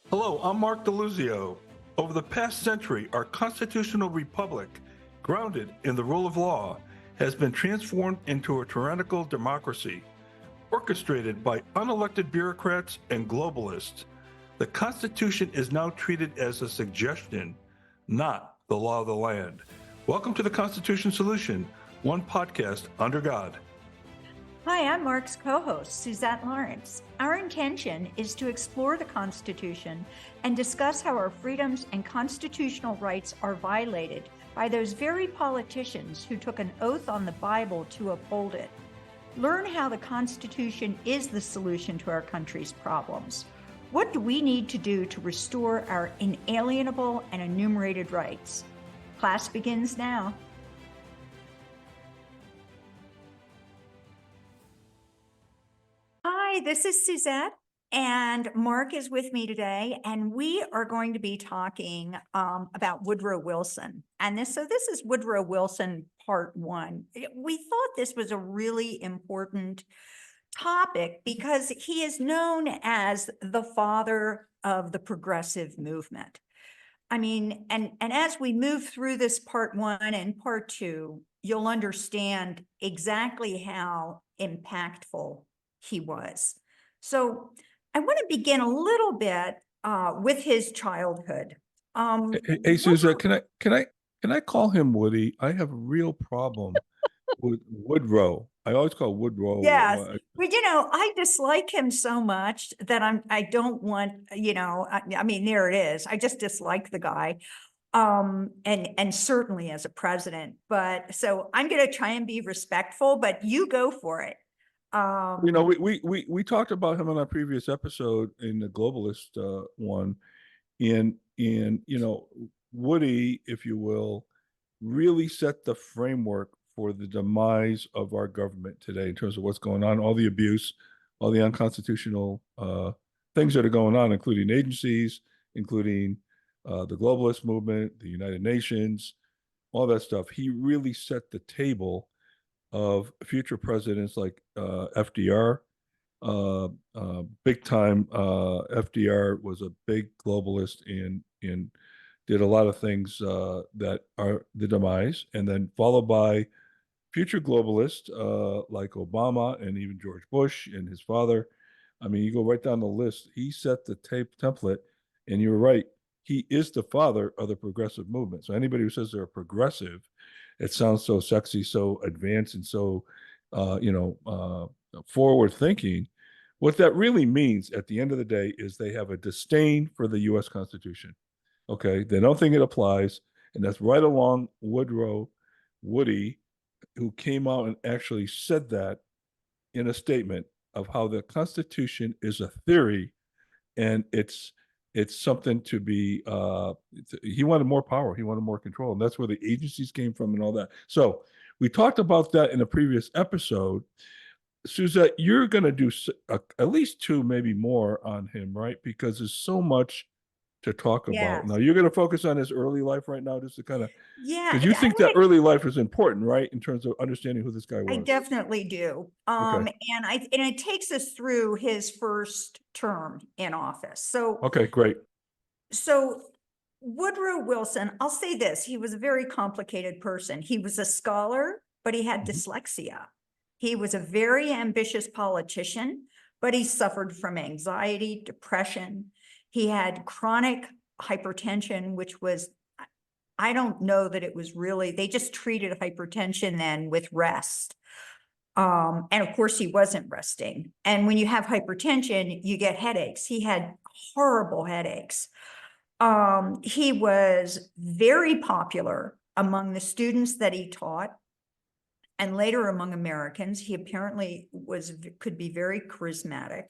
Hello, I'm Mark DeLuzio. Over the past century, our constitutional republic, grounded in the rule of law, has been transformed into a tyrannical democracy, orchestrated by unelected bureaucrats and globalists. The Constitution is now treated as a suggestion, not the law of the land. Welcome to the Constitution Solution, one podcast under God. Hi, I'm Mark's co-host, Suzette Lawrence. Our intention is to explore the Constitution and discuss how our freedoms and constitutional rights are violated by those very politicians who took an oath on the Bible to uphold it. Learn how the Constitution is the solution to our country's problems. What do we need to do to restore our inalienable and enumerated rights? Class begins now. Hi, this is Suzette, and Mark is with me today, and we are going to be talking about Woodrow Wilson. And this is Woodrow Wilson Part 1. We thought this was a really important topic because he is known as the father of the progressive movement. I mean, and as we move through this Part 1 and Part 2, you'll understand exactly how impactful he was. So I want to begin a little bit with his childhood. Hey, Suzette, can I call him Woody? I have a real problem with Woodrow. I always call Woodrow. Yes, but I dislike him so much that I don't want, I mean, there it is. I just dislike the guy. And certainly as a president, but so I'm going to try and be respectful, but you go for it. We talked about him on our previous episode in the globalist one, and Woody, if you will, really set the framework for the demise of our government today in terms of what's going on, all the abuse, all the unconstitutional things that are going on, including agencies, including the globalist movement, the United Nations, all that stuff. He really set the table of future presidents like FDR. Big time FDR was a big globalist and did a lot of things that are the demise, and then followed by future globalists like Obama and even George Bush and his father. I mean, you go right down the list. He set the template, and you're right. He is the father of the progressive movement. So anybody who says they're a progressive, it sounds so sexy, so advanced, and so forward thinking. What that really means at the end of the day is they have a disdain for the U.S. Constitution. Okay, they don't think it applies, and that's right along Woody, who came out and actually said that in a statement of how the Constitution is a theory, and it's something to be. He wanted more power, he wanted more control, and that's where the agencies came from and all that. So we talked about that in a previous episode. Suzette, you're going to do at least 2, maybe more on him, right? Because there's so much to talk about. Yes. Now, you're going to focus on his early life right now, just to kind of, Yeah, because you think that early life is important, right? In terms of understanding who this guy was. I definitely do. Okay. And it takes us through his first term in office. So, Okay, great. So Woodrow Wilson, I'll say this, he was a very complicated person. He was a scholar, but he had dyslexia. He was a very ambitious politician, but he suffered from anxiety, depression. He had chronic hypertension, which was, I don't know that it was really, they just treated hypertension then with rest. And of course, he wasn't resting. And when you have hypertension, you get headaches. He had horrible headaches. He was very popular among the students that he taught, and later among Americans. He apparently could be very charismatic.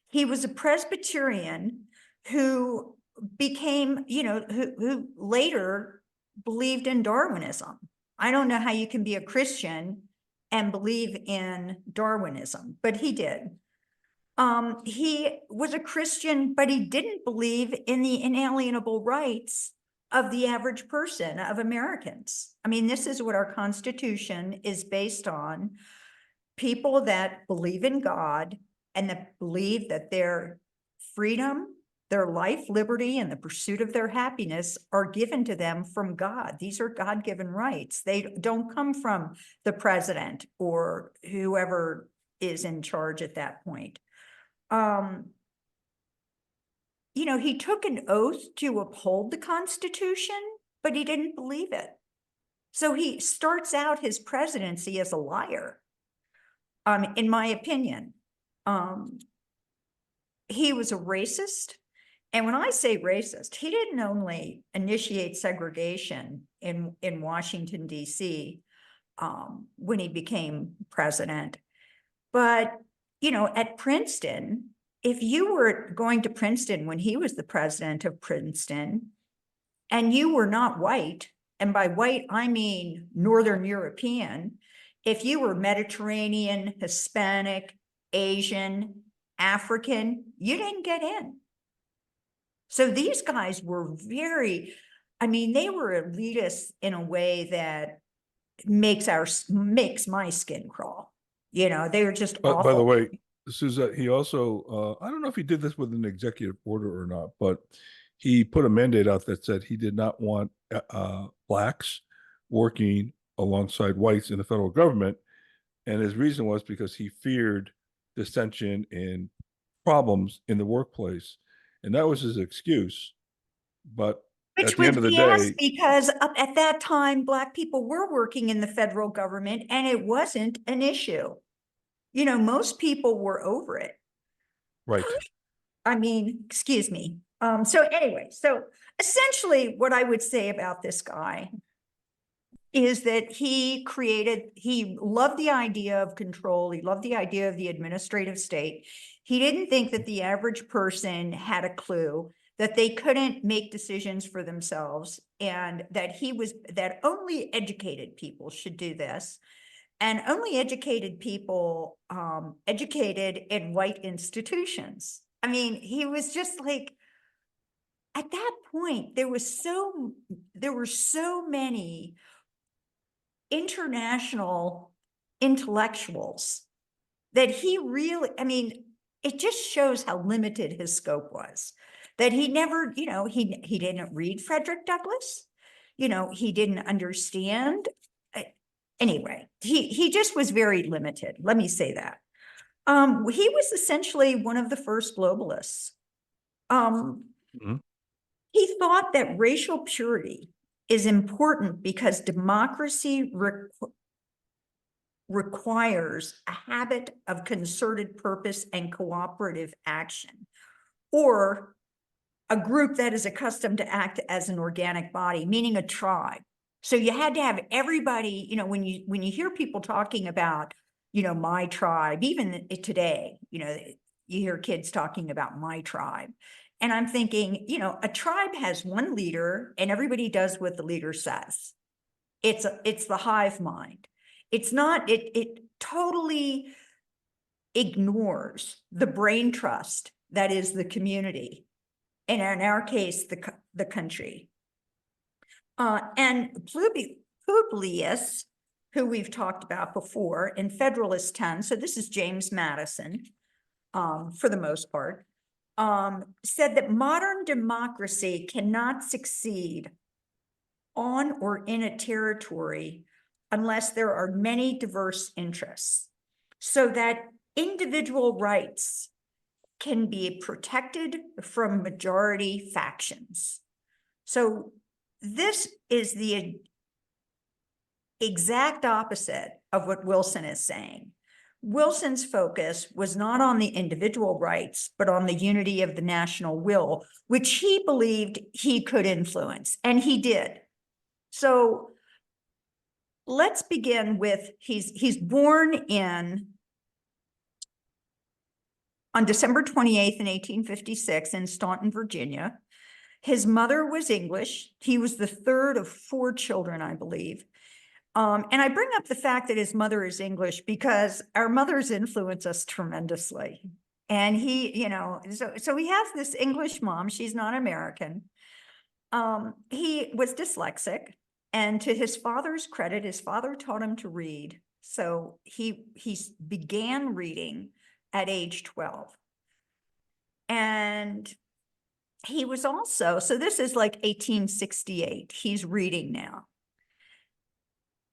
He was a Presbyterian who became, who later believed in Darwinism. I don't know how you can be a Christian and believe in Darwinism, but he did. He was a Christian, but he didn't believe in the inalienable rights of the average person, of Americans. I mean, this is what our Constitution is based on. People that believe in God and that believe that their freedom Their life, liberty, and the pursuit of their happiness are given to them from God. These are God-given rights. They don't come from the president or whoever is in charge at that point. You know, he took an oath to uphold the Constitution, but he didn't believe it. So he starts out his presidency as a liar, in my opinion. He was a racist. And when I say racist, he didn't only initiate segregation in Washington, D.C. When he became president, but, you know, at Princeton, if you were going to Princeton when he was the president of Princeton, and you were not white, and by white, I mean Northern European, if you were Mediterranean, Hispanic, Asian, African, you didn't get in. So these guys were very, I mean, they were elitists in a way that makes my skin crawl. You know, they were just But awful. by the way, Suzette, he also, I don't know if he did this with an executive order or not, but he put a mandate out that said he did not want blacks working alongside whites in the federal government. And his reason was because he feared dissension and problems in the workplace. And that was his excuse. But Which at the was end of the BS day, because up at that time, Black people were working in the federal government and it wasn't an issue. You know, most people were over it. right. I mean, excuse me. So anyway, so essentially what I would say about this guy is that he loved the idea of control. He loved the idea of the administrative state. He didn't think that the average person had a clue, that they couldn't make decisions for themselves, and that only educated people should do this. And only educated people, educated in white institutions. I mean, he was just like, at that point, there were so many international intellectuals that he really, I mean, it just shows how limited his scope was. That he never, you know, he didn't read Frederick Douglass, you know, he didn't understand. Anyway, he just was very limited. Let me say that. He was essentially one of the first globalists. Mhm. He thought that racial purity is important because democracy requires a habit of concerted purpose and cooperative action, or a group that is accustomed to act as an organic body, meaning a tribe. So you had to have everybody, you know, when you hear people talking about, you know, my tribe, even today, you know, you hear kids talking about my tribe. And I'm thinking, you know, a tribe has one leader and everybody does what the leader says. It's the hive mind. It's not, it totally ignores the brain trust that is the community. And in our case, the country. And Publius, who we've talked about before in Federalist 10, so this is James Madison, for the most part, said that modern democracy cannot succeed on or in a territory unless there are many diverse interests, so that individual rights can be protected from majority factions. So this is the exact opposite of what Wilson is saying. Wilson's focus was not on the individual rights, but on the unity of the national will, which he believed he could influence, and he did. So let's begin with, he's born on December 28th in 1856 in Staunton, Virginia. His mother was English. He was the third of 4 children, I believe. And I bring up the fact that his mother is English because our mothers influence us tremendously. And he, you know, so he has this English mom. She's not American. He was dyslexic. And to his father's credit, his father taught him to read. So he began reading at age 12. And he was also, so this is like 1868, he's reading now.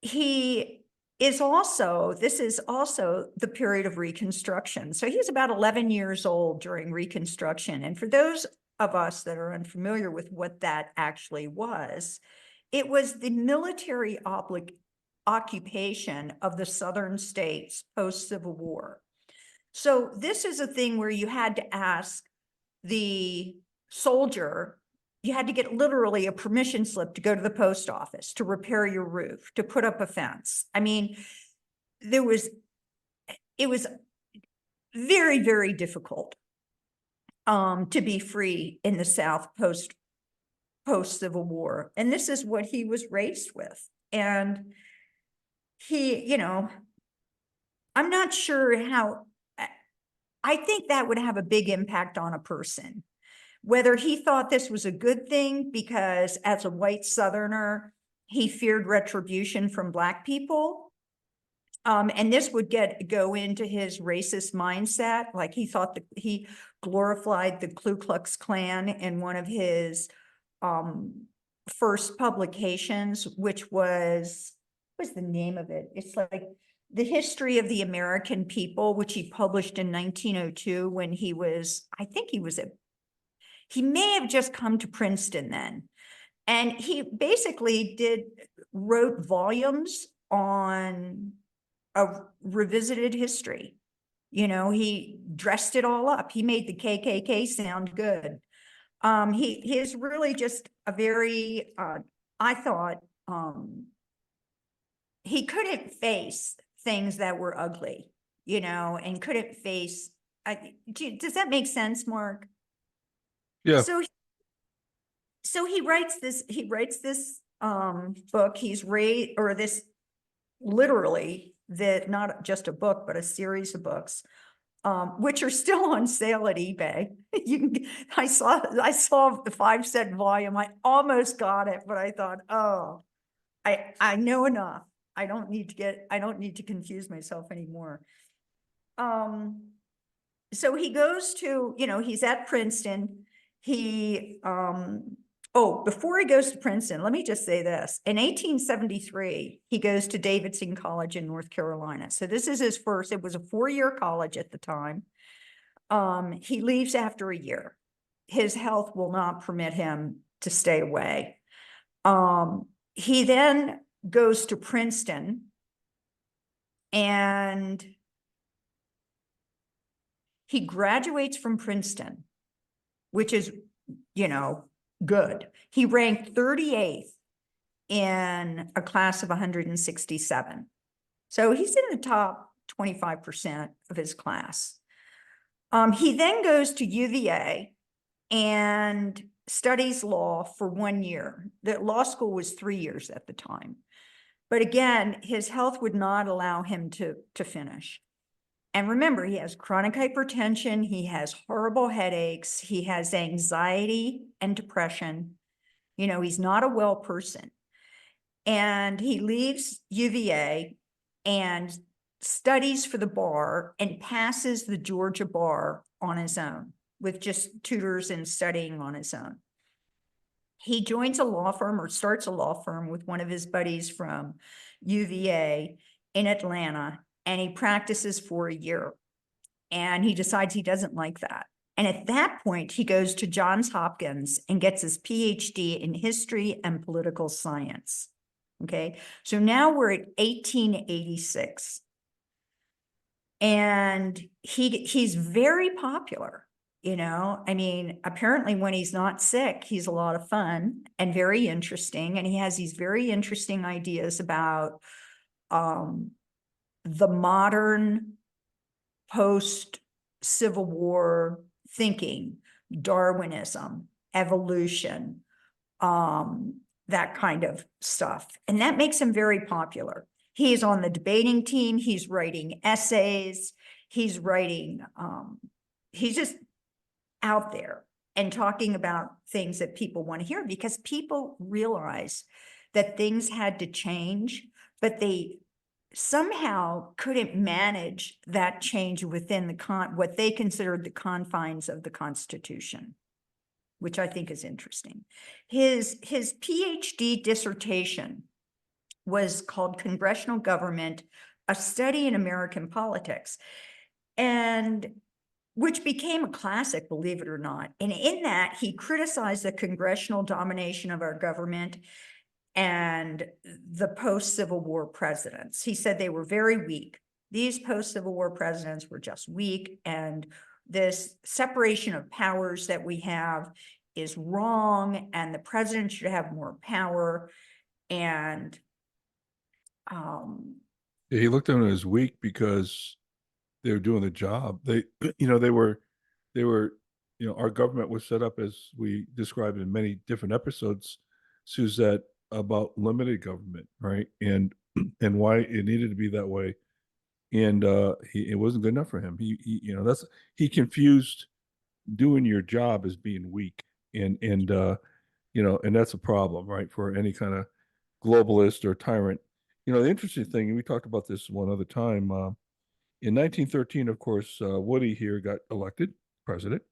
He is also, this is also the period of Reconstruction. So he's about 11 years old during Reconstruction. And for those of us that are unfamiliar with what that actually was, it was the military occupation of the southern states post-Civil War. So this is a thing where you had to ask the soldier, you had to get literally a permission slip to go to the post office, to repair your roof, to put up a fence. I mean, it was very, very difficult to be free in the South post Civil War. And this is what he was raised with. And he, you know, I'm not sure how, I think that would have a big impact on a person. Whether he thought this was a good thing because as a white Southerner, he feared retribution from Black people. And this would go into his racist mindset. Like he thought that he glorified the Ku Klux Klan in one of his first publications, which was, what's the name of it? It's like The History of the American People, which he published in 1902 when he was, I think he may have just come to Princeton then. And he basically wrote volumes on a revisited history. You know, he dressed it all up. He made the KKK sound good. He is really just a very, I thought, he couldn't face things that were ugly, you know, and couldn't face, does that make sense, Mark? Yeah. So he writes this book, this literally, that not just a book, but a series of books, which are still on sale at eBay. I saw the 5-cent volume. I almost got it, but I thought, oh, I know enough. I don't need to confuse myself anymore. So he goes to, you know, he's at Princeton. Before he goes to Princeton, let me just say this. In 1873, he goes to Davidson College in North Carolina. So this is his first, it was a 4-year college at the time. He leaves after a year. His health will not permit him to stay away. He then goes to Princeton and he graduates from Princeton, which is, you know, good. He ranked 38th in a class of 167. So he's in the top 25% of his class. He then goes to UVA and studies law for 1 year. The law school was 3 years at the time. But again, his health would not allow him to finish. And remember, he has chronic hypertension, he has horrible headaches, he has anxiety and depression. You know, he's not a well person. And he leaves UVA and studies for the bar and passes the Georgia bar on his own with just tutors and studying on his own. He joins a law firm or starts a law firm with one of his buddies from UVA in Atlanta, and he practices for a year. And he decides he doesn't like that. And at that point, he goes to Johns Hopkins and gets his PhD in history and political science. Okay, so now we're at 1886. And he's very popular, you know. I mean, apparently when he's not sick, he's a lot of fun and very interesting. And he has these very interesting ideas about the modern post-Civil War thinking, Darwinism, evolution, that kind of stuff. And that makes him very popular. He's on the debating team. He's writing essays. He's writing, he's just out there and talking about things that people want to hear, because people realize that things had to change, but they somehow couldn't manage that change within what they considered the confines of the Constitution. which I think is interesting. His PhD dissertation was called Congressional Government, a Study in American Politics, and which became a classic, believe it or not. And in that, he criticized the congressional domination of our government and the post-Civil War presidents. He said they were very weak. These post-Civil War presidents were just weak, and this separation of powers that we have is wrong, and the president should have more power. And Yeah, he looked at them as weak because they were doing the job. They, they were, our government was set up as we described in many different episodes, Suzette, about limited government, right? And why it needed to be that way. And it wasn't good enough for him. He confused doing your job as being weak, and that's a problem, right? For any kind of globalist or tyrant. The interesting thing, and we talked about this one other time. In 1913, of course, Woody here got elected president.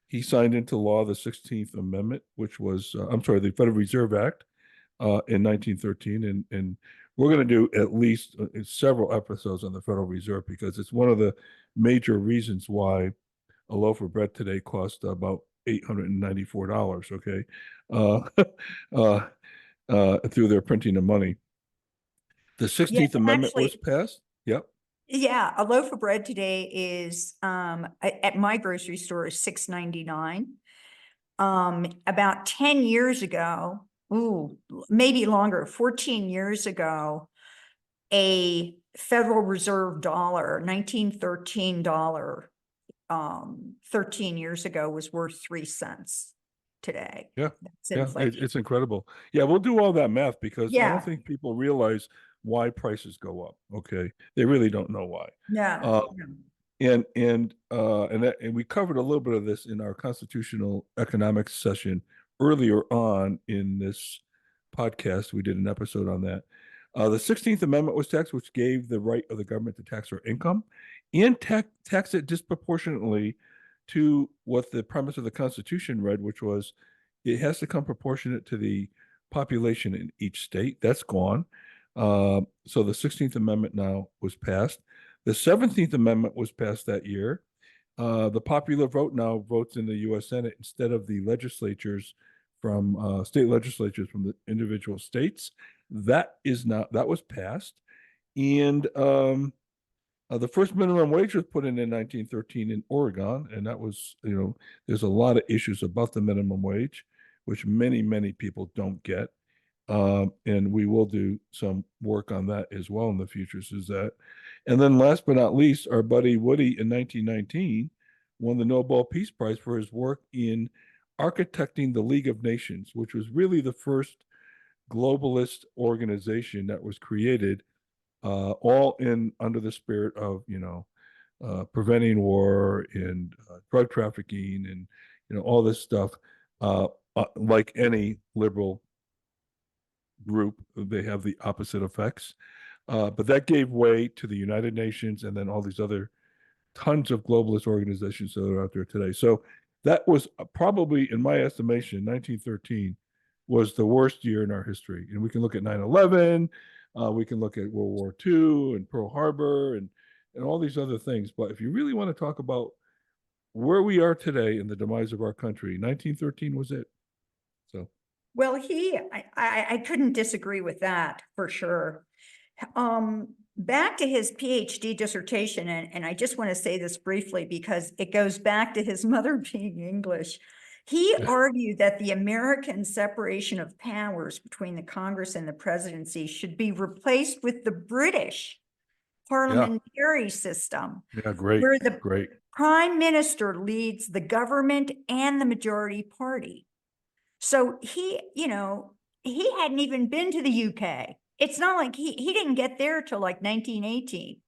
He signed into law the 16th Amendment, which was, the Federal Reserve Act in 1913. And we're going to do at least several episodes on the Federal Reserve because it's one of the major reasons why a loaf of bread today costs about $894, okay, through their printing of money. The 16th Amendment was passed. Yep. Yeah, a loaf of bread today is at my grocery store is $6.99. About 10 years ago, maybe longer, 14 years ago, a Federal Reserve dollar, 1913 dollar, 13 years ago was worth 3 cents today. Yeah. That's It's incredible. Yeah, we'll do all that math because I don't think people realize why prices go up. Okay, they really don't know why. No. And we covered a little bit of this in our constitutional economics session earlier on in this podcast. We did an episode on that. The 16th Amendment was taxed, which gave the right of the government to tax our income and tax it disproportionately to what the premise of the Constitution read, which was it has to come proportionate to the population in each state. That's gone. So the 16th Amendment now was passed. The 17th Amendment was passed that year. The popular vote now votes in the U.S. Senate instead of the legislatures from state legislatures from the individual states. That was passed. And the first minimum wage was put in 1913 in Oregon, and that was, there's a lot of issues about the minimum wage, which many, many people don't get. And we will do some work on that as well in the future, Suzette. And then last but not least, our buddy Woody in 1919 won the Nobel Peace Prize for his work in architecting the League of Nations, which was really the first globalist organization that was created, all under the spirit of, preventing war and drug trafficking and, all this stuff. Like any liberal group, they have the opposite effects. But that gave way to the United Nations and then all these other tons of globalist organizations that are out there today. So that was probably, in my estimation, 1913 was the worst year in our history. And we can look at 9/11, we can look at World War II and Pearl Harbor and all these other things. But if you really want to talk about where we are today in the demise of our country, 1913 was it. So. Well, I couldn't disagree with that for sure. Back to his PhD dissertation, and I just want to say this briefly because it goes back to his mother being English. He argued that the American separation of powers between the Congress and the presidency should be replaced with the British parliamentary system. Yeah, great. Where the great. prime minister leads the government and the majority party. So he hadn't even been to the UK. It's not like he didn't get there till like 1918,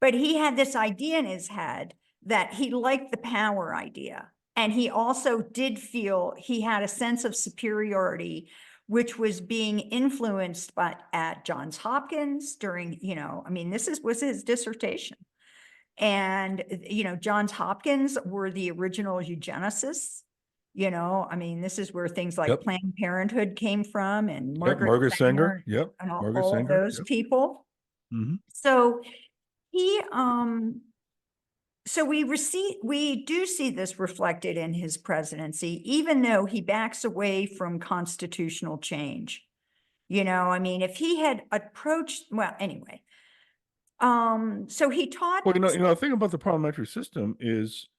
but he had this idea in his head that he liked the power idea. And he also did feel he had a sense of superiority, which was being influenced by at Johns Hopkins during, this was his dissertation. And, Johns Hopkins were the original eugenicists. I mean, this is where things like Yep. Planned Parenthood came from, and Yep. Margaret Margaret Sanger. Sanger Yep. and Margaret all of Sanger. those Yep. people. Hmm. So he, so we do see this reflected in his presidency, even though he backs away from constitutional change. I mean, if he had approached, well, anyway. So he taught. Well, the thing about the parliamentary system is,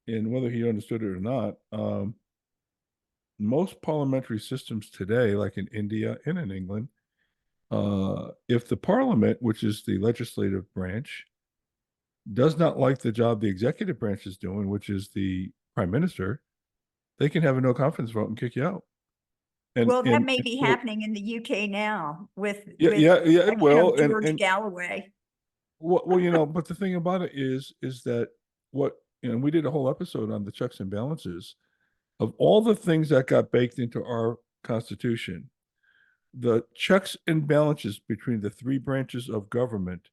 and whether he understood it or not, most parliamentary systems today, like in India and in England, if the parliament, which is the legislative branch, does not like the job the executive branch is doing, which is the prime minister, they can have a no confidence vote and kick you out. Well, that may be so, happening in the UK now with yeah, it will. George Galloway. Well, but the thing about it is that we did a whole episode on the checks and balances of all the things that got baked into our Constitution. The checks and balances between the three branches of government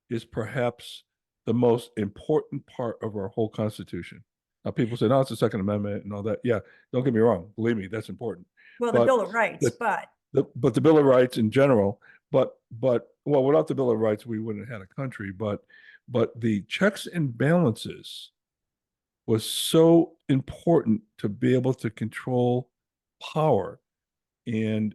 is perhaps the most important part of our whole Constitution. Now, people say, no, it's the Second Amendment and all that. Yeah, don't get me wrong. Believe me, that's important. Well, the Bill of Rights, but the Bill of Rights in general, but well, without the Bill of Rights, we wouldn't have had a country. But the checks and balances was so important to be able to control power, and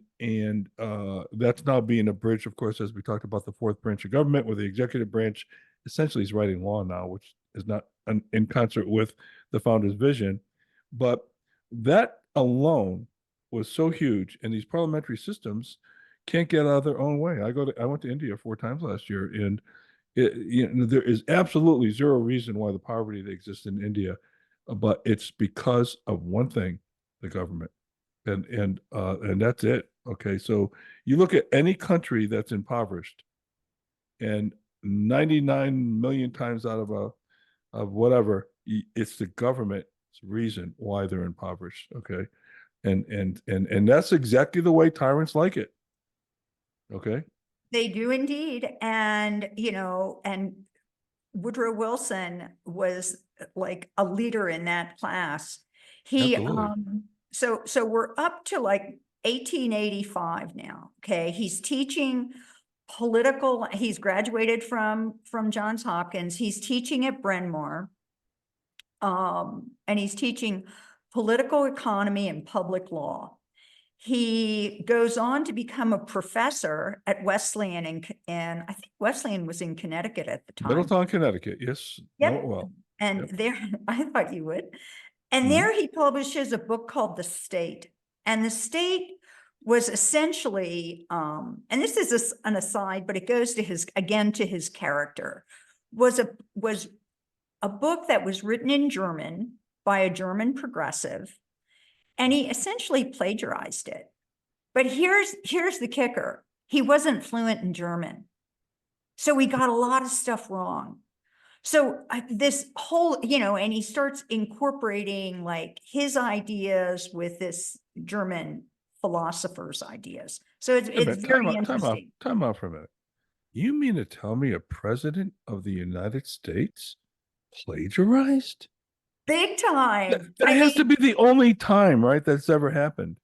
that's now being abridged, of course, as we talked about the fourth branch of government, where the executive branch essentially is writing law now, which is not in concert with the founder's vision. But that alone was so huge, and these parliamentary systems can't get out of their own way. I went to India 4 times last year, and there is absolutely zero reason why the poverty that exists in India, but it's because of one thing: the government, and that's it. Okay, so you look at any country that's impoverished, and 99 million times out of whatever, it's the government's reason why they're impoverished. Okay, and that's exactly the way tyrants like it. Okay. they do indeed. And, and Woodrow Wilson was like a leader in that class. He, Absolutely. so we're up to like 1885 now. Okay. He's teaching he's graduated from Johns Hopkins. He's teaching at Bryn Mawr. And he's teaching political economy and public law. He goes on to become a professor at Wesleyan, and I think Wesleyan was in Connecticut at the time. Middletown, Connecticut. Yes. Yep. Know it well. And Yep. there, I thought you would. And there he publishes a book called The State. And The State was essentially, and this is an aside, but it goes to his character, was a book that was written in German by a German progressive, and he essentially plagiarized it. But here's the kicker. He wasn't fluent in German. So he got a lot of stuff wrong. So this whole, and he starts incorporating like his ideas with this German philosopher's ideas. So it's very interesting. Time out for a minute. You mean to tell me a president of the United States plagiarized? Big time. That has to be the only time, right, that's ever happened.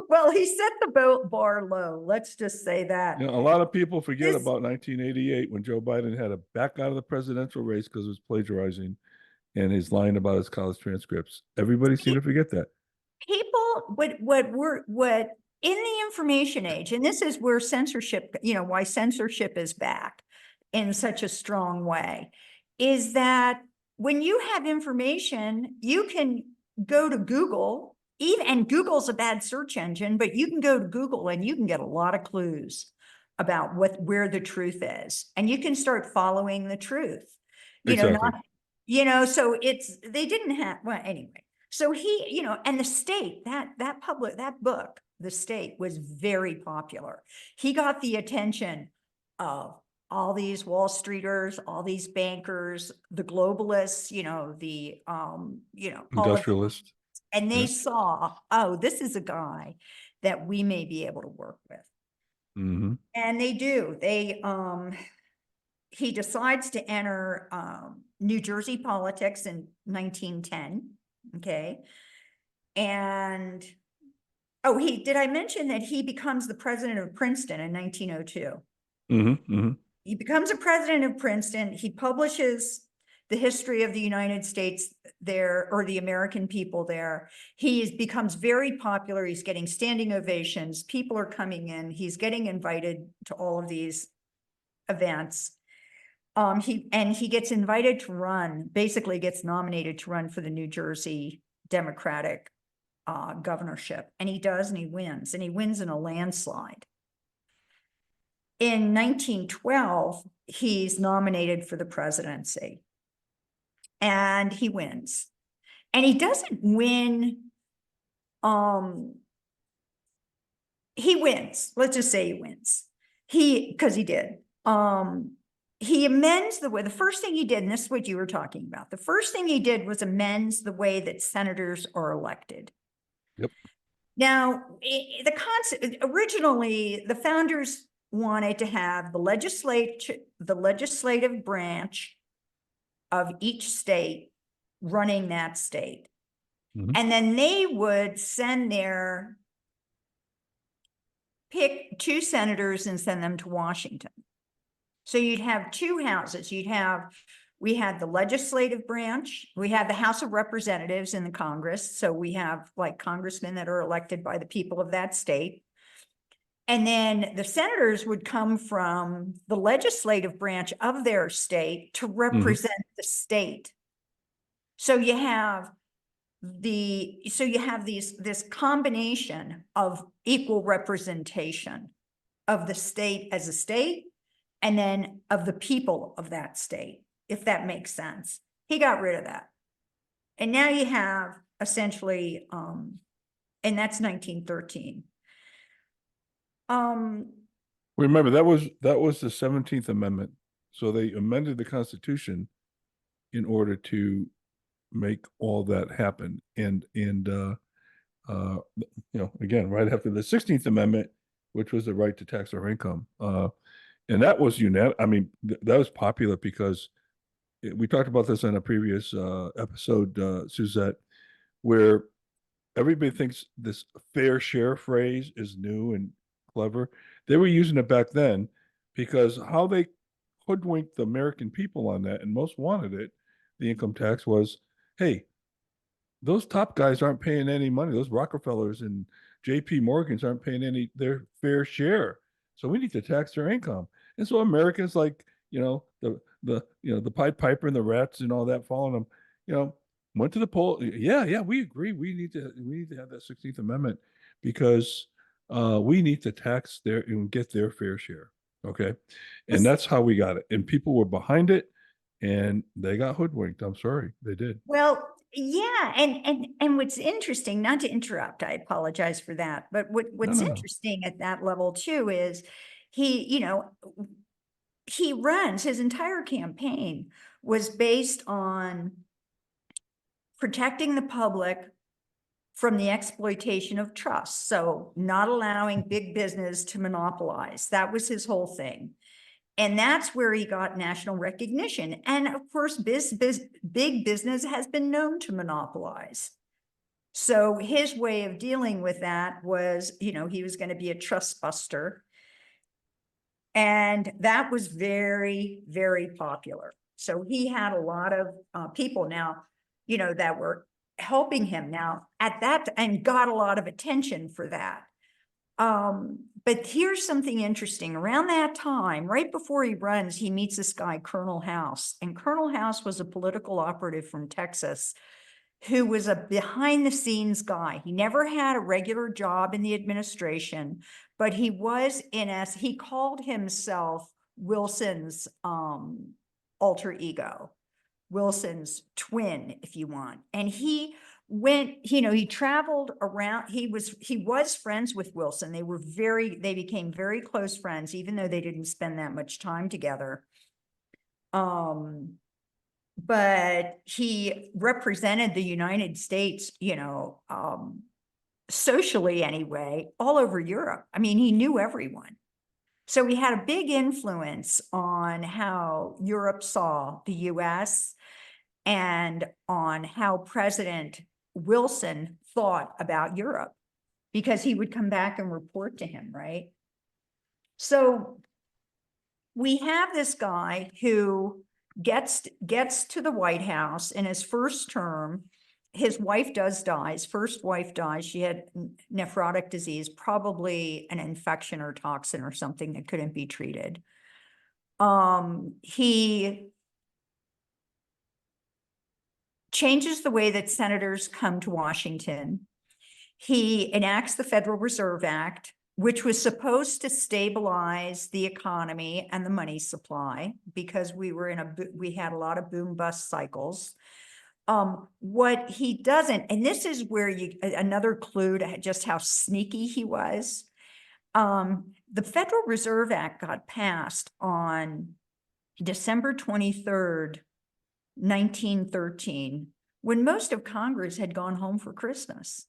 Well, he set the bar low. Let's just say that. A lot of people forget about 1988 when Joe Biden had to back out of the presidential race because it was plagiarizing and his lying about his college transcripts. Everybody seemed to forget that. People, what in the information age, and this is where censorship, why censorship is back in such a strong way, is that when you have information, you can go to Google, and Google's a bad search engine, but you can go to Google and you can get a lot of clues about where the truth is, and you can start following the truth. Exactly. So they didn't have, well, anyway. So he, and The State, that book, The State, was very popular. He got the attention of all these Wall Streeters, all these bankers, the globalists, Industrialist. and they saw, oh, this is a guy that we may be able to work with. And they do. he decides to enter New Jersey politics in 1910. Okay. And did I mention that he becomes the president of Princeton in 1902? He becomes a president of Princeton. He publishes the history of the United States there, or the American people there. Becomes very popular. He's getting standing ovations. People are coming in. He's getting invited to all of these events. He gets invited to run, basically gets nominated to run for the New Jersey Democratic governorship. And he does, and he wins in a landslide. In 1912, he's nominated for the presidency. And he wins. And he doesn't win. He wins. Let's just say he wins. Because he did. He amends the way, the first thing he did, and this is what you were talking about. The first thing he did was amends the way that senators are elected. Yep. Now, the concept, originally, the founders wanted to have the legislative branch of each state running that state. And then they would pick 2 senators and send them to Washington. So you'd have 2 houses. We had the legislative branch, we had the House of Representatives in the Congress. So we have like congressmen that are elected by the people of that state. And then the senators would come from the legislative branch of their state to represent the state. So you have this combination of equal representation of the state as a state, and then of the people of that state, if that makes sense. He got rid of that. And now you have essentially, and that's 1913. Remember, that was the 17th Amendment. So they amended the Constitution in order to make all that happen. And again, right after the 16th Amendment, which was the right to tax our income. And that was unanimous. I mean, that was popular because we talked about this in a previous episode, Suzette, where everybody thinks this fair share phrase is new and clever. They were using it back then because how they hoodwinked the American people on that, and most wanted it, the income tax was, hey, those top guys aren't paying any money. Those Rockefellers and JP Morgans aren't paying their fair share. So we need to tax their income. And so Americans, like, the Pied Piper and the rats and all that following them, went to the poll. Yeah, we agree. We need to have that 16th Amendment because we need to tax and get their fair share. Okay. And that's how we got it. And people were behind it and they got hoodwinked. I'm sorry, they did. Well, yeah. And what's interesting, not to interrupt, I apologize for that, but what's interesting at that level too is he runs, his entire campaign was based on protecting the public from the exploitation of trust. So not allowing big business to monopolize. That was his whole thing. And that's where he got national recognition. And of course, big business has been known to monopolize. So his way of dealing with that was, he was going to be a trust buster. And that was very, very popular. So he had a lot of people now, that were helping him now at that, and got a lot of attention for that. But here's something interesting. Around that time, right before he runs, he meets this guy, Colonel House. And Colonel House was a political operative from Texas who was a behind the scenes guy. He never had a regular job in the administration, but he was he called himself Wilson's alter ego, Wilson's twin, if you want. And he went, he traveled around. He was friends with Wilson. They became very close friends, even though they didn't spend that much time together. But he represented the United States, socially anyway, all over Europe. I mean, he knew everyone. So he had a big influence on how Europe saw the US and on how President Wilson thought about Europe, because he would come back and report to him, right? So we have this guy who gets to the White House in his first term. His wife does die. His first wife dies. She had nephrotic disease, probably an infection or toxin or something that couldn't be treated. He changes the way that senators come to Washington. He enacts the Federal Reserve Act, which was supposed to stabilize the economy and the money supply, because we had a lot of boom bust cycles. What he doesn't, and this is where another clue to just how sneaky he was. The Federal Reserve Act got passed on December 23rd, 1913, when most of Congress had gone home for Christmas.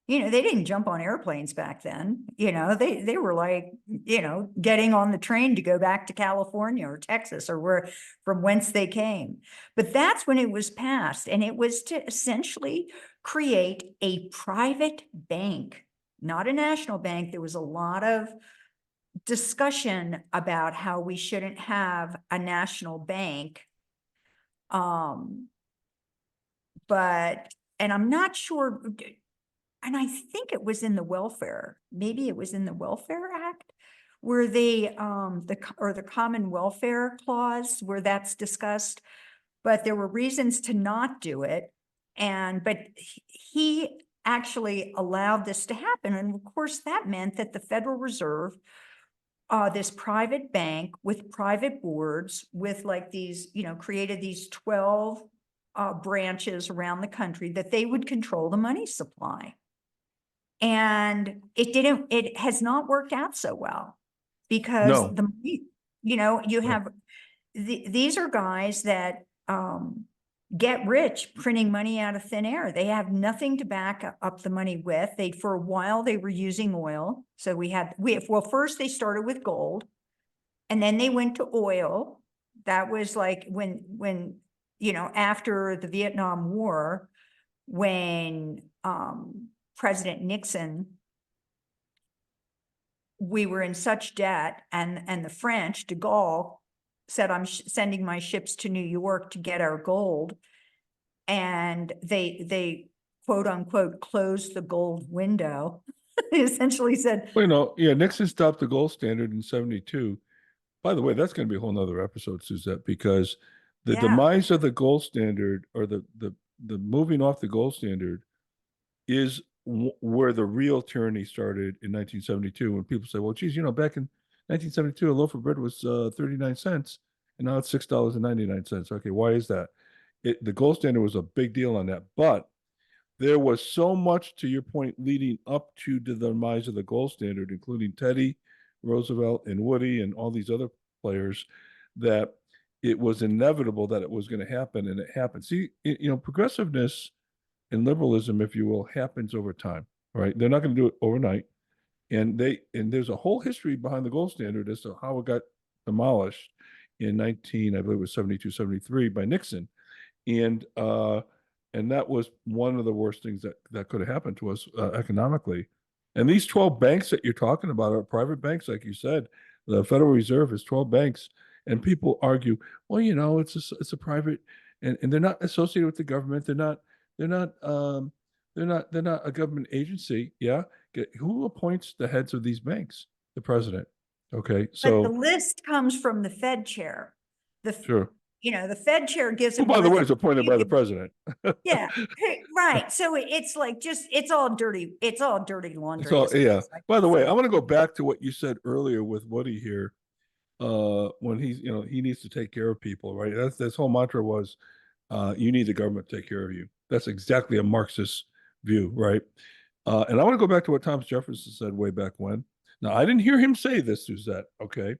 You know, they didn't jump on airplanes back then. You know, they were like, you know, getting on the train to go back to California or Texas or from whence they came. But that's when it was passed. And it was to essentially create a private bank, not a national bank. There was a lot of discussion about how we shouldn't have a national bank. And I'm not sure, and I think it was in the maybe it was in the Welfare Act, where the Common Welfare Clause, where that's discussed, but there were reasons to not do it. But he actually allowed this to happen. And of course, that meant that the Federal Reserve, this private bank with private boards, with like these, you know, created these 12 branches around the country, that they would control the money supply. And it has not worked out so well, because you have, these are guys that get rich printing money out of thin air. They have nothing to back up the money with. For a while, they were using oil. So well, first they started with gold, and then they went to oil. That was like when, you know, after the Vietnam War, when President Nixon, we were in such debt, and the French, de Gaulle, said, I'm sending my ships to New York to get our gold. And they quote unquote closed the gold window. They essentially said, well, you know, yeah, Nixon stopped the gold standard in 72. By the way, that's going to be a whole nother episode, Suzette, because the yeah, demise of the gold standard, or the moving off the gold standard, is where the real tyranny started in 1972, when people say, well, geez, you know, back in 1972, a loaf of bread was 39 cents, and now it's $6.99. Okay, why is that? The gold standard was a big deal on that, but there was so much, to your point, leading up to the demise of the gold standard, including Teddy Roosevelt and Woody and all these other players, that it was inevitable that it was going to happen, and it happened. See, you know, progressiveness and liberalism, if you will, happens over time, right? They're not going to do it overnight. And there's a whole history behind the gold standard as to how it got demolished in I believe it was 72, 73 by Nixon. And that was one of the worst things that could have happened to us economically. And these 12 banks that you're talking about are private banks, like you said. The Federal Reserve is 12 banks, and people argue, well, you know, it's a private, and they're not associated with the government. They're not a government agency. Yeah. Who appoints the heads of these banks? The president. Okay. but the So list comes from the Fed chair. sure. You know, the Fed chair gives Who, them a by the way, list. is appointed by the president. Yeah, right. So it's like, it's all dirty laundry. So As yeah. I By the way, I say. want to go back to what you said earlier with Woody here. When he's, you know, he needs to take care of people, right? That's his whole mantra was, you need the government to take care of you. That's exactly a Marxist view, right? And I want to go back to what Thomas Jefferson said way back when. Now, I didn't hear him say this, Suzette, okay?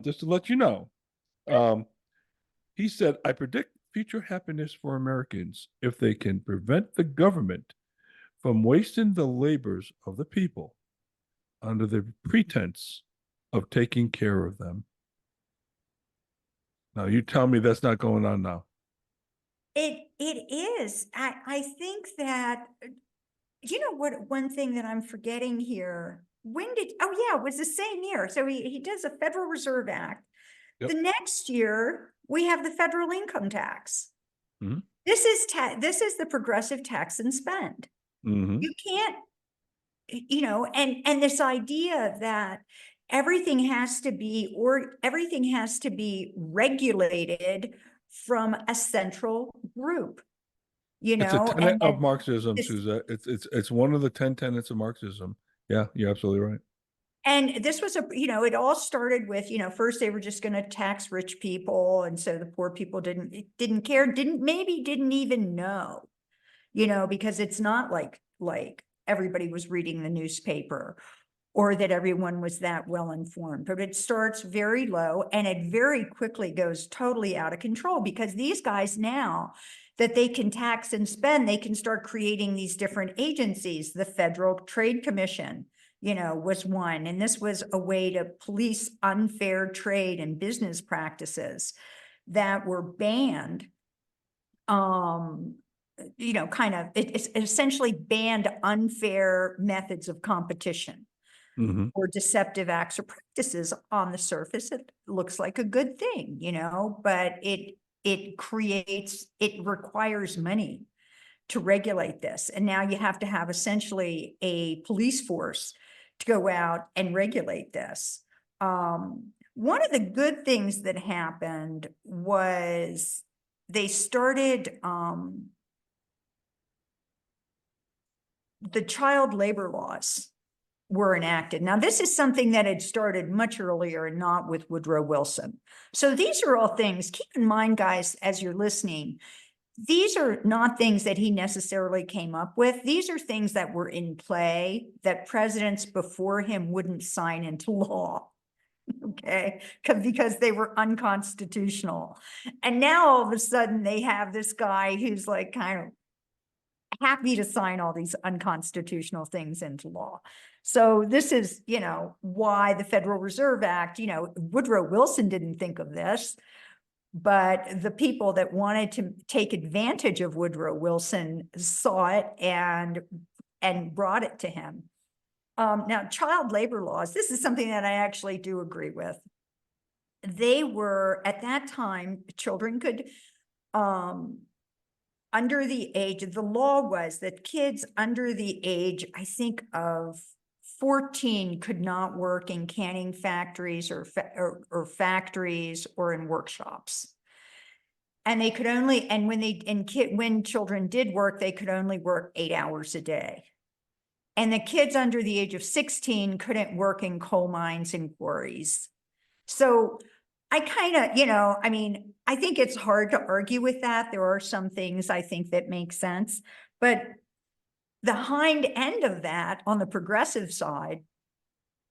Just to let you know. He said, I predict future happiness for Americans if they can prevent the government from wasting the labors of the people. under the pretense of taking care of them. Now, you tell me that's not going on now. It is. I think that, you know what, one thing that I'm forgetting here, oh yeah, it was the same year. So he does a Federal Reserve Act. Yep. The next year, we have the federal income tax. Mm-hmm. This is the progressive tax and spend. Mm-hmm. You can't, you know, and this idea that everything has to be regulated from a central group, you It's a know, tenet and of that Marxism, this, Suzette. It's one of the 10 tenets of Marxism. Yeah, you're absolutely right. and this was it all started with, first they were just going to tax rich people. And so the poor people didn't care, didn't even know, because it's not like everybody was reading the newspaper or that everyone was that well informed, but it starts very low and it very quickly goes totally out of control because these guys now that they can tax and spend, they can start creating these different agencies. The Federal Trade Commission, was one, and this was a way to police unfair trade and business practices that were banned. It's essentially banned unfair methods of competition. Mm-hmm. Or deceptive acts or practices. On the surface, it looks like a good thing, but it requires money to regulate this. And now you have to have essentially a police force to go out and regulate this. One of the good things that happened was they started the child labor laws were enacted. Now, this is something that had started much earlier and not with Woodrow Wilson. So these are all things, keep in mind, guys, as you're listening, these are not things that he necessarily came up with. These are things that were in play that presidents before him wouldn't sign into law. Okay, because they were unconstitutional. And now all of a sudden they have this guy who's like kind of happy to sign all these unconstitutional things into law. So this is, why the Federal Reserve Act, Woodrow Wilson didn't think of this, but the people that wanted to take advantage of Woodrow Wilson saw it and brought it to him. Now, child labor laws, this is something that I actually do agree with. They were, at that time, children could, under the age, the law was that kids under the age, I think of 14 could not work in canning factories or factories or in workshops. And they could only, and when children did work, they could only work 8 hours a day. And the kids under the age of 16 couldn't work in coal mines and quarries. So I kind of, I think it's hard to argue with that. There are some things I think that make sense, but the hind end of that on the progressive side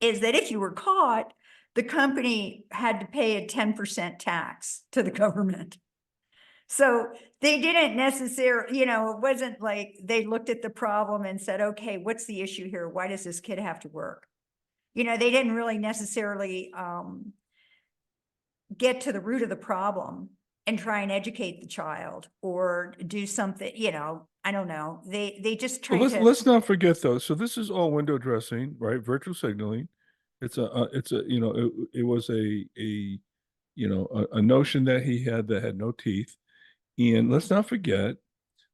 is that if you were caught, the company had to pay a 10% tax to the government. So they didn't necessarily, it wasn't like they looked at the problem and said, okay, what's the issue here? Why does this kid have to work? They didn't really necessarily get to the root of the problem and try and educate the child or do something, I don't know. They just tried to. Let's not forget though. So this is all window dressing, right? Virtual signaling. It was a notion that he had that had no teeth. And let's not forget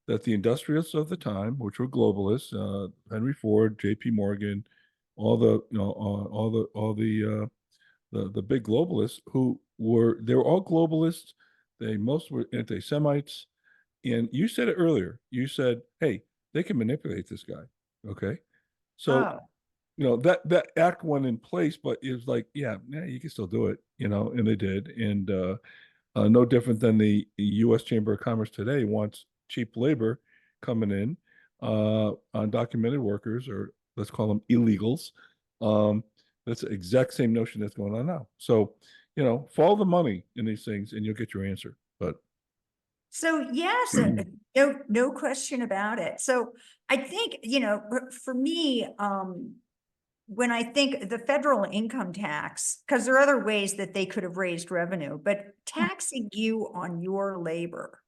that the industrialists of the time, which were globalists, Henry Ford, J.P. Morgan, the big globalists they were all globalists. Most were anti-Semites. And you said it earlier. You said, hey, they can manipulate this guy. Okay. So, that act went in place, but it was like, yeah, you can still do it, and they did. And no different than the U.S. Chamber of Commerce today wants cheap labor coming in, undocumented workers, or let's call them illegals. That's the exact same notion that's going on now. So, follow the money in these things and you'll get your answer. But So yes, no question about it. So I think, for me, when I think the federal income tax, because there are other ways that they could have raised revenue, but taxing you on your labor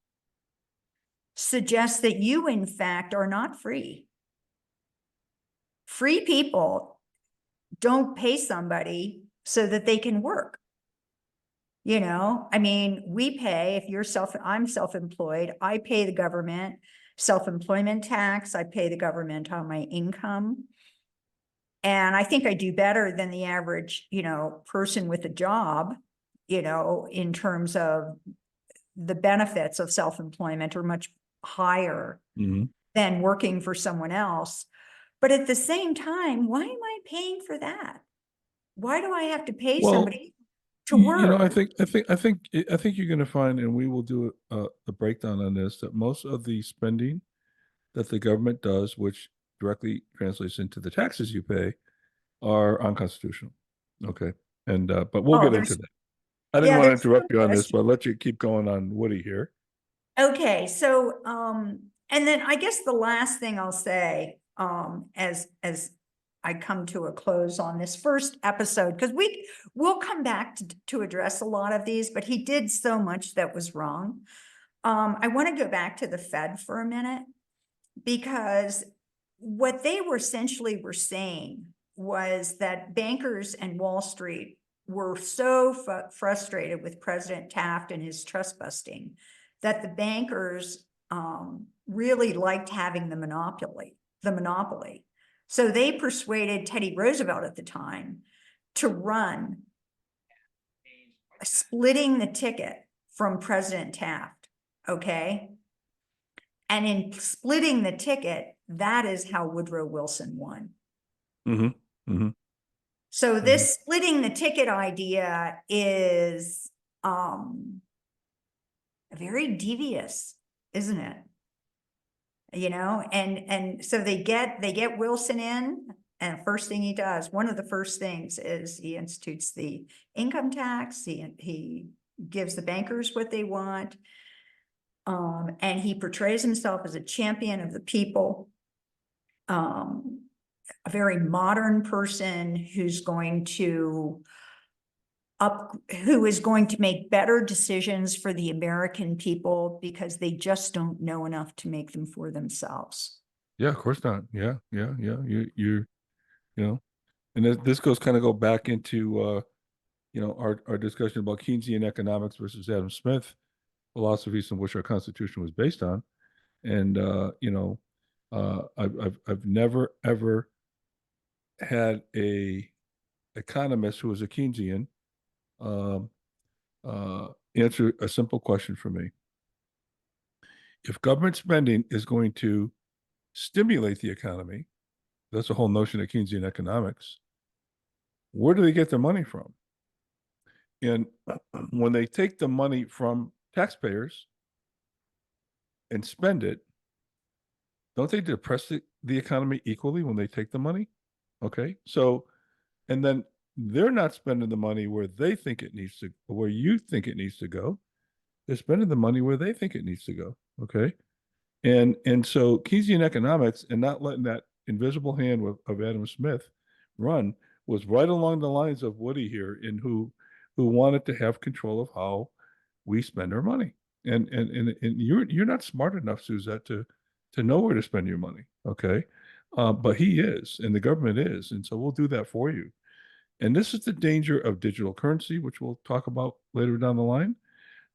suggests that you, in fact, are not free. Free people don't pay somebody so that they can work. You know, I mean, we pay, if you're I'm self-employed, I pay the government self-employment tax, I pay the government on my income. And I think I do better than the average, you know, person with a job, you know, in terms of the benefits of self-employment are much higher than working for someone else. But at the same time, why am I paying for that? Why do I have to pay somebody to work? You know, I think you're going to find, and we will do a breakdown on this, that most of the spending that the government does, which directly translates into the taxes you pay, are unconstitutional. Okay, and but we'll get into that. I didn't want to interrupt you on this, but I'll let you keep going on Woody here. Okay, so and then I guess the last thing I'll say, as I come to a close on this first episode, because we'll come back to address a lot of these, but he did so much that was wrong. I want to go back to the Fed for a minute, because what they were essentially saying was that bankers and Wall Street were so frustrated with President Taft and his trust busting that the bankers really liked having the monopoly. So they persuaded Teddy Roosevelt at the time to run, splitting the ticket from President Taft, okay? And in splitting the ticket, that is how Woodrow Wilson won. So this splitting the ticket idea is very devious, isn't it? You know, and so they get Wilson in, and first thing he does, one of the first things is he institutes the income tax. He gives the bankers what they want. And he portrays himself as a champion of the people, a very modern person who's going to make better decisions for the American people because they just don't know enough to make them for themselves. Yeah, of course not. Yeah. You know, and this go back into you know, our discussion about Keynesian economics versus Adam Smith philosophies in which our Constitution was based on. And you know, I've never ever had a economist who was a Keynesian answer a simple question for me. If government spending is going to stimulate the economy, that's the whole notion of Keynesian economics, where do they get their money from? And when they take the money from taxpayers and spend it, don't they depress the economy equally when they take the money? Okay, so, and then they're not spending the money where they think it needs to, where you think it needs to go. They're spending the money where they think it needs to go. Okay, and so Keynesian economics and not letting that invisible hand of Adam Smith run was right along the lines of Woody here, in who wanted to have control of how we spend our money. And you're not smart enough, Suzette, to know where to spend your money. Okay, but he is, and the government is, and so we'll do that for you. And this is the danger of digital currency, which we'll talk about later down the line,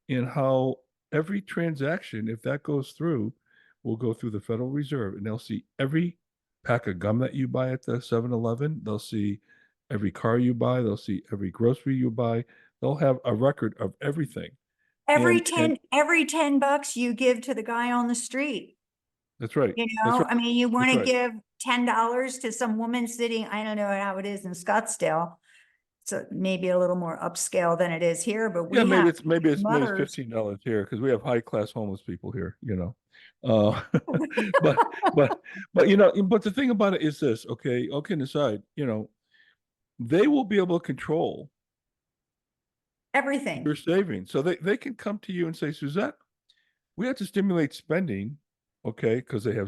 and how every transaction, if that goes through, will go through the Federal Reserve, and they'll see every pack of gum that you buy at the 7-Eleven. They'll see every car you buy. They'll see every grocery you buy. They'll have a record of everything. Every 10 $10 you give to the guy on the street. That's right. You know, I mean, you want to give $10 to some woman sitting, I don't know how it is in Scottsdale. So maybe a little more upscale than it is here, but we maybe have maybe it's mothers. $15 here because we have high class homeless people here, you know. But you know, but the thing about it is this, okay, all kidding aside, you know, they will be able to control everything. your savings. So they can come to you and say, Suzette, we have to stimulate spending, okay, because they're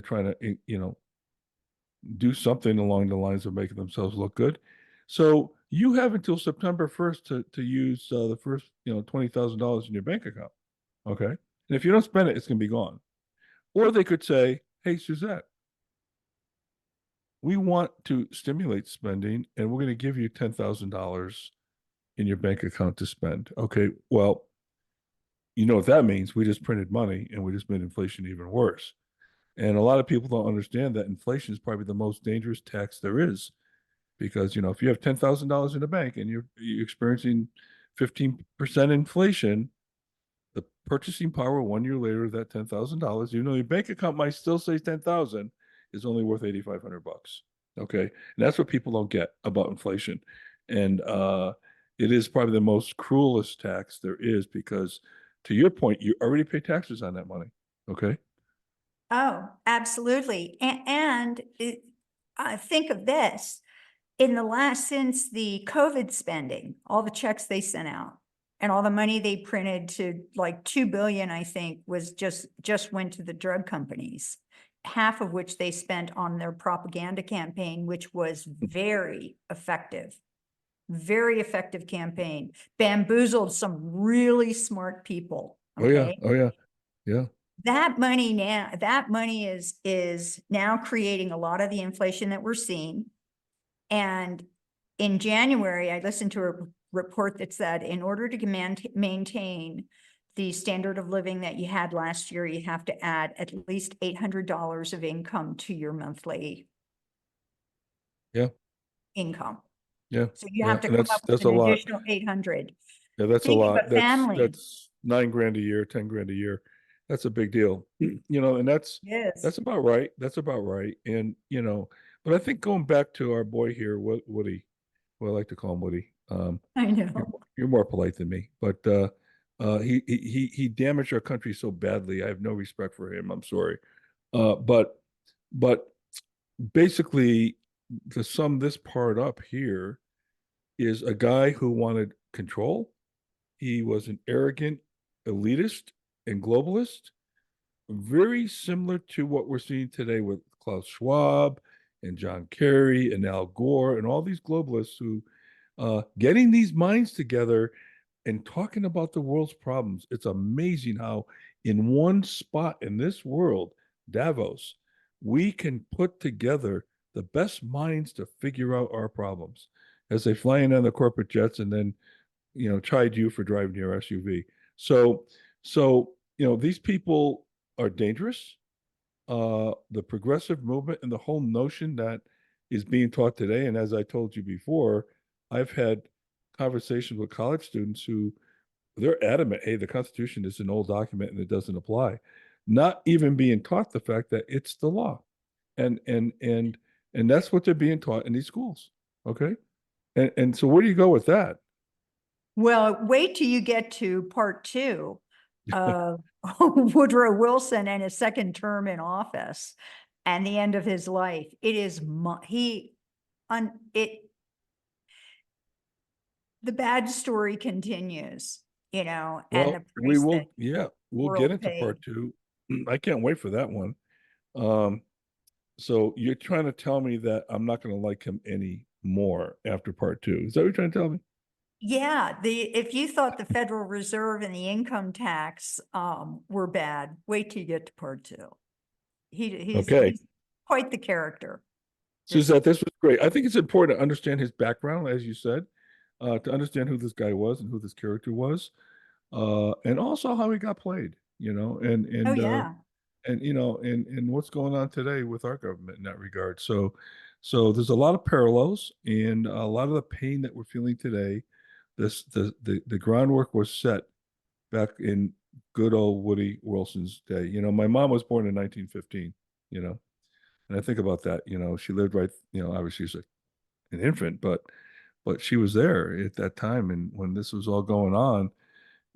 trying to, you know, do something along the lines of making themselves look good. So you have until September 1st to use the first, $20,000 in your bank account. Okay. And if you don't spend it, it's going to be gone. Or they could say, hey, Suzette, we want to stimulate spending and we're going to give you $10,000 in your bank account to spend. Okay. Well, you know what that means? We just printed money and we just made inflation even worse. And a lot of people don't understand that inflation is probably the most dangerous tax there is because, if you have $10,000 in the bank and you're experiencing 15% inflation, the purchasing power 1 year later of that $10,000, even though your bank account might still say 10,000, is only worth $8,500. Okay, and that's what people don't get about inflation, and it is probably the most cruelest tax there is because, to your point, you already pay taxes on that money. Okay. Oh, absolutely. Think of this. Since the COVID spending, all the checks they sent out and all the money they printed to like 2 billion, I think, was just went to the drug companies, half of which they spent on their propaganda campaign, which was very effective campaign, bamboozled some really smart people. Oh yeah. Okay. Oh yeah. Yeah. That money is now creating a lot of the inflation that we're seeing. And in January, I listened to a report that said in order to maintain the standard of living that you had last year, you have to add at least $800 of income to your monthly Yeah. income. Yeah. So you Yeah. have to And come that's up with that's a an lot. additional 800. Yeah, that's a Think of lot. a That's family. that's 9 grand a year, 10 grand a year. That's a big deal. And that's Yes, that's about right. That's about right. And but I think going back to our boy here, Woody, well, I like to call him Woody. I You're, know. you're more polite than me, but he damaged our country so badly. I have no respect for him. I'm sorry. But basically, to sum this part up here, is a guy who wanted control. He was an arrogant elitist and globalist, very similar to what we're seeing today with Klaus Schwab and John Kerry and Al Gore and all these globalists who getting these minds together and talking about the world's problems. It's amazing how in one spot in this world, Davos, we can put together the best minds to figure out our problems as they fly in on the corporate jets and then chide you for driving your SUV. So these people are dangerous. The progressive movement and the whole notion that is being taught today, and as I told you before, I've had conversations with college students who they're adamant, hey, the Constitution is an old document and it doesn't apply. Not even being taught the fact that it's the law. And that's what they're being taught in these schools. Okay. And so where do you go with that? Well, wait till you get to part two of Woodrow Wilson and his second term in office and the end of his life. It is the bad story continues, and Well, the we price that will, yeah, we'll get world into paid. part two. I can't wait for that one. Um, so you're trying to tell me that I'm not going to like him any more after part two. Is that what you're trying to tell me? Yeah, if you thought the Federal Reserve and the income tax were bad, wait till you get to part two. Okay. He's quite the character. This Suzette, this was great. I think it's important to understand his background, as you said, to understand who this guy was and who this character was, and also how he got played, and Oh and uh, yeah. and and what's going on today with our government in that regard. So there's a lot of parallels and a lot of the pain that we're feeling today. The groundwork was set back in good old Woody Wilson's day. My mom was born in 1915. You know, and I think about that. She lived right. Obviously she's an infant, but she was there at that time and when this was all going on.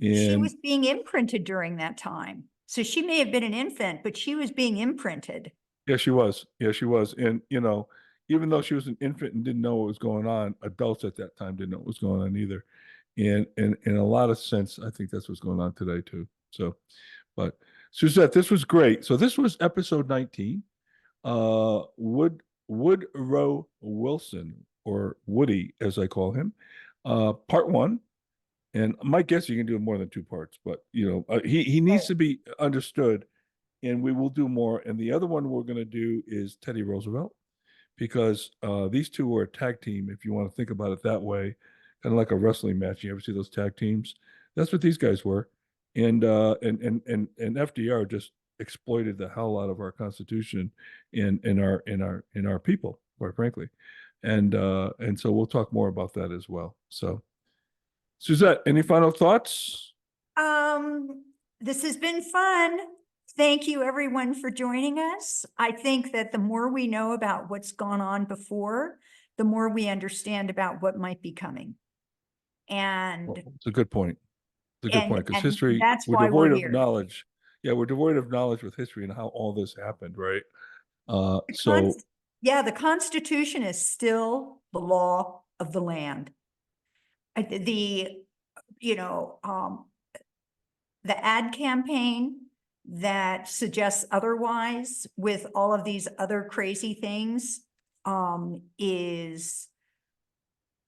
She And was being imprinted during that time. So she may have been an infant, but she was being imprinted. yeah, she was. Yeah, she was. And even though she was an infant and didn't know what was going on, adults at that time didn't know what was going on either. And in a lot of sense, I think that's what's going on today too. So, but Suzette, this was great. So this was episode 19. Wood Woodrow Wilson, or Woody, as I call him, part one. And my guess you can do more than two parts, but he needs to be understood, and we will do more. And the other one we're going to do is Teddy Roosevelt, because these two were a tag team, if you want to think about it that way, kind of like a wrestling match. You ever see those tag teams? That's what these guys were, and FDR just exploited the hell out of our Constitution in our people, quite frankly, and so we'll talk more about that as well. So, Suzette, any final thoughts? This has been fun. Thank you, everyone, for joining us. I think that the more we know about what's gone on before, the more we understand about what might be coming. And It's a good point. It's a good point, because history, that's we're why devoid we're of here. knowledge. Yeah, we're devoid of knowledge with history and how all this happened, right? The Constitution is still the law of the land. The ad campaign that suggests otherwise, with all of these other crazy things, is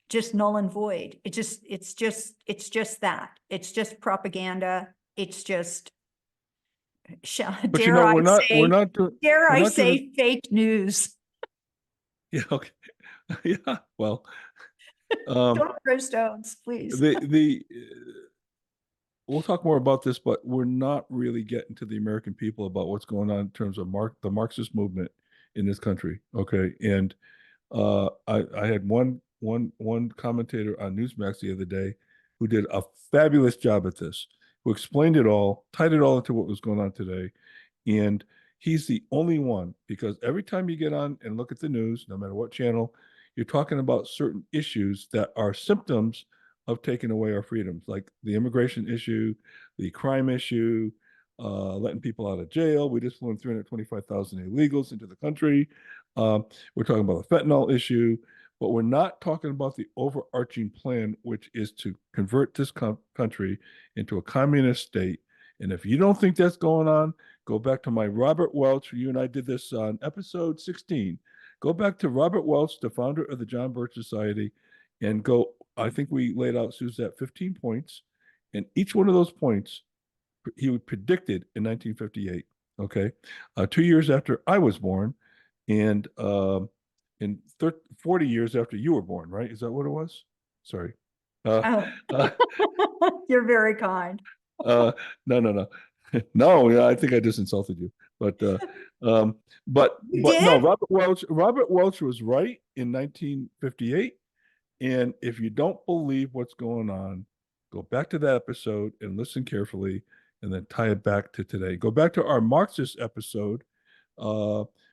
just null and void. It's just that. It's just propaganda. It's just, But we're not doing fake news. Yeah, okay. Yeah, well, Don't throw stones, please. we'll talk more about this, but we're not really getting to the American people about what's going on in terms of the Marxist movement in this country. Okay, and I had one commentator on Newsmax the other day who did a fabulous job at this, who explained it all, tied it all into what was going on today, and he's the only one, because every time you get on and look at the news, no matter what channel, you're talking about certain issues that are symptoms of taking away our freedoms, like the immigration issue, the crime issue, letting people out of jail. We just flew in 325,000 illegals into the country. We're talking about the fentanyl issue, but we're not talking about the overarching plan, which is to convert this country into a communist state. And if you don't think that's going on, go back to my Robert Welch. You and I did this on episode 16. Go back to Robert Welch, the founder of the John Birch Society, and go. I think we laid out, Suzette, 15 points. And each one of those points, he predicted in 1958. Okay. 2 years after I was born, and in 40 years after you were born, right? Is that what it was? Sorry. You're very kind. No. No, I think I just insulted you. But no, Robert Welch was right in 1958. And if you don't believe what's going on, go back to that episode and listen carefully, and then tie it back to today. Go back to our Marxist episode,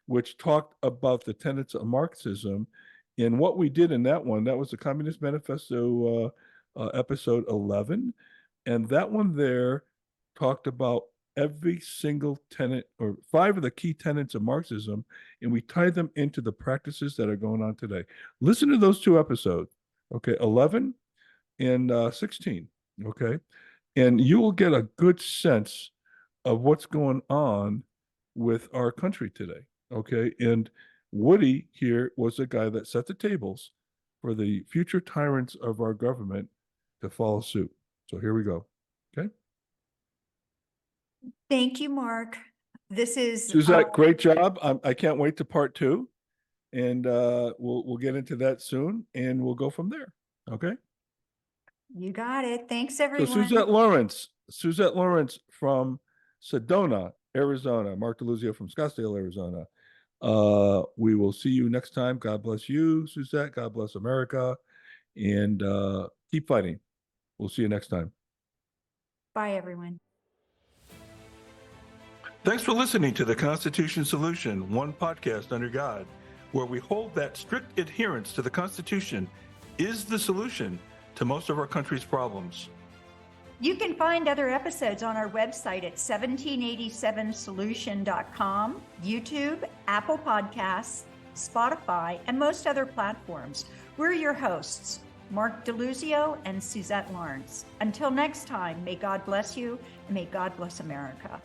which talked about the tenets of Marxism. And what we did in that one, that was the Communist Manifesto, episode 11. And that one there talked about every single tenet, or 5 of the key tenets of Marxism, and we tied them into the practices that are going on today. Listen to those 2 episodes, okay, 11 and 16, okay? And you will get a good sense of what's going on with our country today, okay? And Woody here was the guy that set the tables for the future tyrants of our government to follow suit. So here we go, okay? Thank you, Mark. This is Suzette, great job. I can't wait to part 2, and we'll get into that soon, and we'll go from there. Okay. You got it. Thanks, So everyone. Suzette Lawrence from Sedona, Arizona. Mark DeLuzio from Scottsdale, Arizona. We will see you next time. God bless you, Suzette. God bless America, and keep fighting. We'll see you next time. Bye, everyone. Thanks for listening to the Constitution Solution, one podcast under God, where we hold that strict adherence to the Constitution is the solution to most of our country's problems. You can find other episodes on our website at 1787solution.com, YouTube, Apple Podcasts, Spotify, and most other platforms. We're your hosts, Mark DeLuzio and Suzette Lawrence. Until next time, may God bless you, and may God bless America.